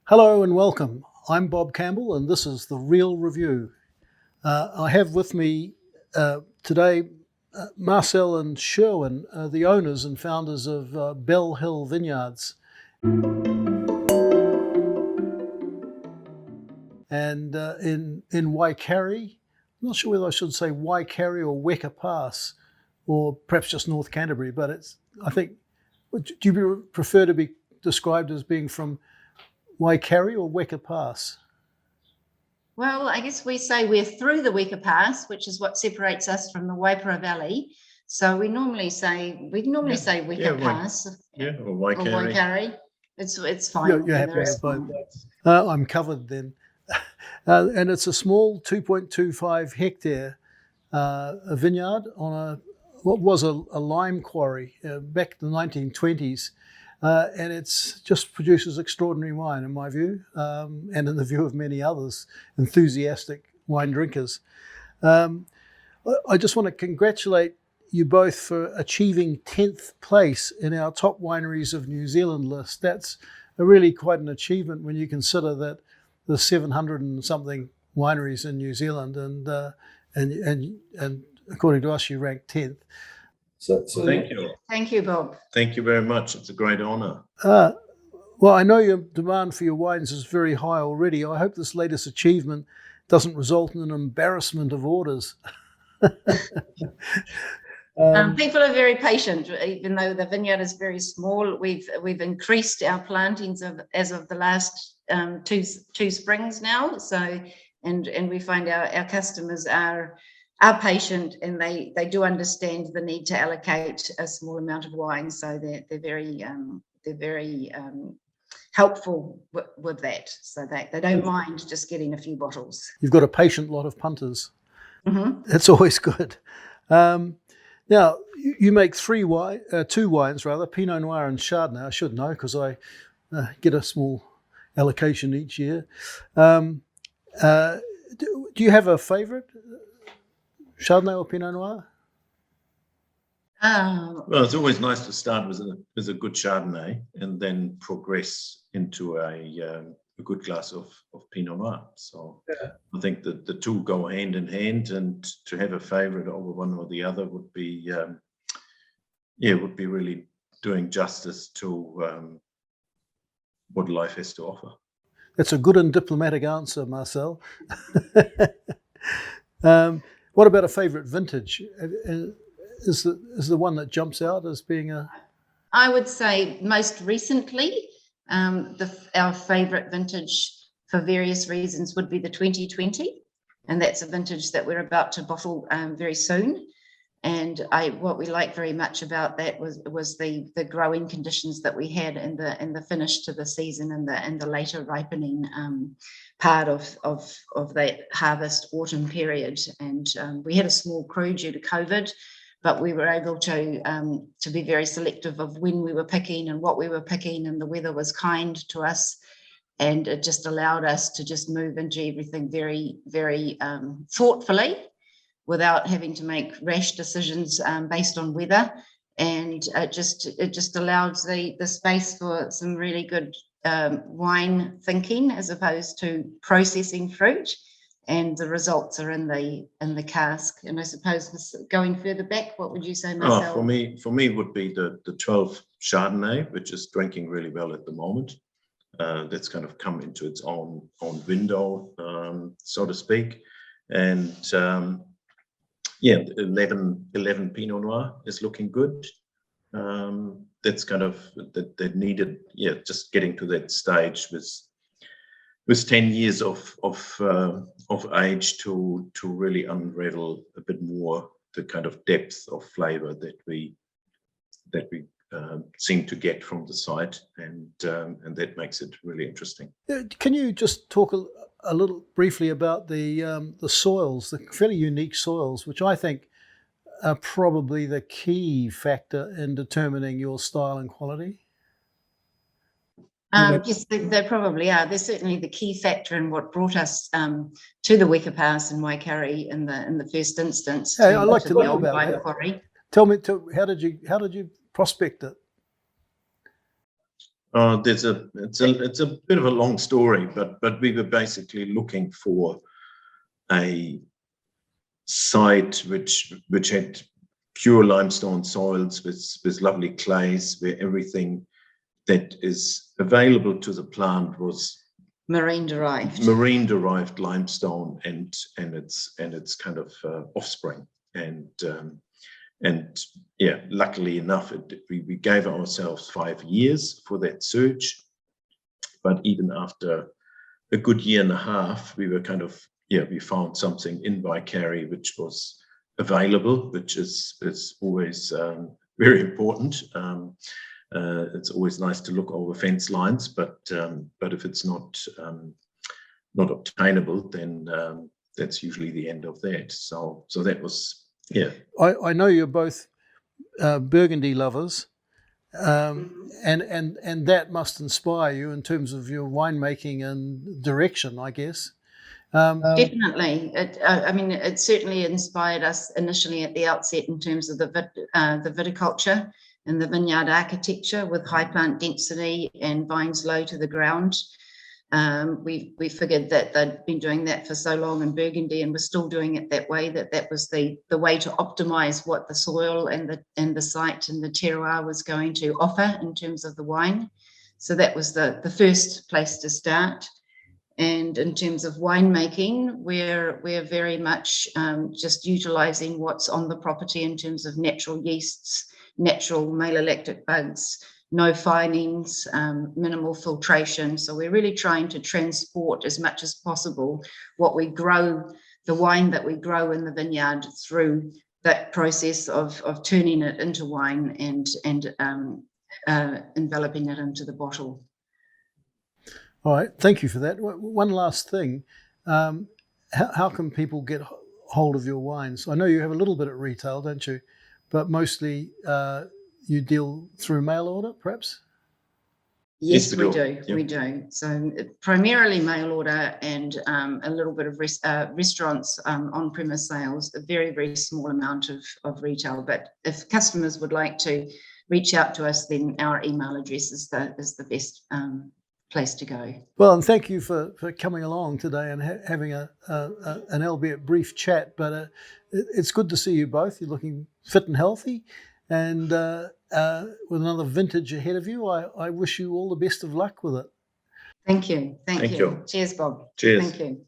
Hello and welcome. I'm Bob Campbell and this is The Real Review. I have with me today Marcel and Sherwyn, the owners and founders of Bell Hill Vineyards. And in Waikari, I'm not sure whether I should say Waikari or Weka Pass, or perhaps just North Canterbury, but I think, do you prefer to be described as being from Waikari or Weka Pass? Well, I guess we say we're through the Weka Pass, which is what separates us from the Waipara Valley. So we normally say Weka Pass. Or Waikari. It's fine. You're happy with both. I'm covered then. And it's a small 2.25 hectare vineyard on what was a lime quarry back in the 1920s. And it just produces extraordinary wine, in my view, and in the view of many others, enthusiastic wine drinkers. I just want to congratulate you both for achieving 10th place in our top wineries of New Zealand list. That's really quite an achievement when you consider that there's 700 and something wineries in New Zealand, and according to us, you ranked 10th. So thank you. Thank you, Bob. Thank you very much. It's a great honor. Well, I know your demand for your wines is very high already. I hope this latest achievement doesn't result in an embarrassment of orders. People are very patient, even though the vineyard is very small. We've increased our plantings as of the last two springs now. So, and we find our customers are patient, and they do understand the need to allocate a small amount of wine. So they're very helpful with that. So they don't mind just getting a few bottles. You've got a patient lot of punters. Mm-hmm. That's always good. Now you make two wines rather, Pinot Noir and Chardonnay. I should know because I get a small allocation each year. Do you have a favourite? Chardonnay or Pinot Noir? Well, it's always nice to start with a good Chardonnay and then progress into a good glass of Pinot Noir. So yeah. I think that the two go hand in hand, and to have a favorite over one or the other would be really doing justice to what life has to offer. That's a good and diplomatic answer, Marcel. What about a favourite vintage? Is the one that jumps out as being a? I would say most recently, our favourite vintage for various reasons would be the 2020, and that's a vintage that we're about to bottle very soon. And what we like very much about that was the growing conditions that we had in the finish to the season and the later ripening part of that harvest autumn period. And we had a small crew due to COVID, but we were able to be very selective of when we were picking and what we were picking, and the weather was kind to us, and it just allowed us to just move into everything very, very thoughtfully, without having to make rash decisions based on weather. And it just allowed the space for some really good wine thinking as opposed to processing fruit. And the results are in the cask. And I suppose going further back, what would you say, Marcel? For me it would be the 12 Chardonnay, which is drinking really well at the moment. That's kind of come into its own window, so to speak. And 11 Pinot Noir is looking good. That's kind of that needed, just getting to that stage with 10 years of age to really unravel a bit more the kind of depth of flavor that we seem to get from the site, and that makes it really interesting. Can you just talk a little briefly about the soils, the fairly unique soils, which I think are probably the key factor in determining your style and quality? Yes, they probably are. They're certainly the key factor in what brought us to the Weka Pass in Waikari in the first instance. Hey, I'd like to know about that. Tell me, how did you prospect it? It's a bit of a long story, but we were basically looking for a site which had pure limestone soils with lovely clays, where everything that is available to the plant was Marine derived limestone and its kind of offspring. And yeah, luckily enough, we gave ourselves 5 years for that search. But even after a good year and a half, we were kind of, we found something in Waikari which was available, which is always very important. It's always nice to look over fence lines, but if it's not obtainable, then that's usually the end of that. So that was, I know you're both Burgundy lovers, and that must inspire you in terms of your winemaking and direction, I guess. Definitely. It certainly inspired us initially at the outset in terms of the viticulture and the vineyard architecture with high plant density and vines low to the ground. We figured that they'd been doing that for so long in Burgundy and were still doing it that way, that was the way to optimize what the soil and the site and the terroir was going to offer in terms of the wine. So that was the first place to start. And in terms of winemaking, we're very much just utilizing what's on the property in terms of natural yeasts, natural malolactic bugs, no finings, minimal filtration. So we're really trying to transport as much as possible what we grow, the wine that we grow in the vineyard, through that process of turning it into wine and enveloping it into the bottle. All right, thank you for that. One last thing, how can people get hold of your wines? I know you have a little bit at retail, don't you? But mostly you deal through mail order, perhaps? Yes, we do. Yep. We do. So primarily mail order and a little bit of restaurants on-premise sales, a very, very small amount of retail. But if customers would like to reach out to us, then our email address is the best place to go. Well, and thank you for coming along today and having an albeit brief chat, but it's good to see you both. You're looking fit and healthy, and with another vintage ahead of you, I wish you all the best of luck with it. Thank you. Thank you. Cheers, Bob. Cheers. Thank you.